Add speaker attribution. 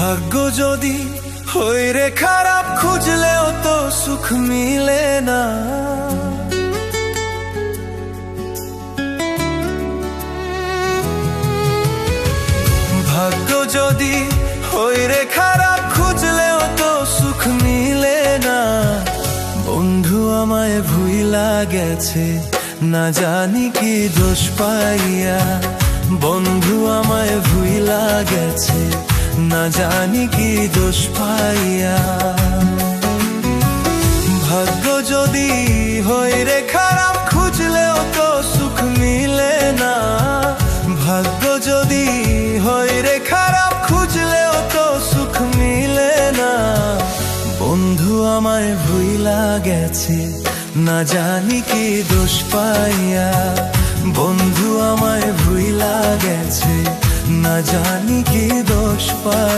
Speaker 1: ভাগ্য যদি হই রে খারাপ, খুঁজলেও তো সুখ মিলে না। ভাগ্য যদি হই রে খারাপ, খুঁজলেও তো সুখ মিলে না। বন্ধু আমায় ভুইলা গেছে, না জানি কি দোষ পাইয়া। বন্ধু আমায় ভুইলা গেছে, না জানি কি দোষ পাইয়া। ভাগ্য যদি হই রে খারাপ, খুঁজলেও তো সুখ মিলে না। ভাগ্য যদি হই রে খারাপ, খুঁজলেও তো সুখ মিলে না। বন্ধু আমায় ভুইলা গেছে, না জানি কি দোষ পাইয়া। বন্ধু আমায় ভুইলা গেছে, না জানি কি দোষ পাইয়া।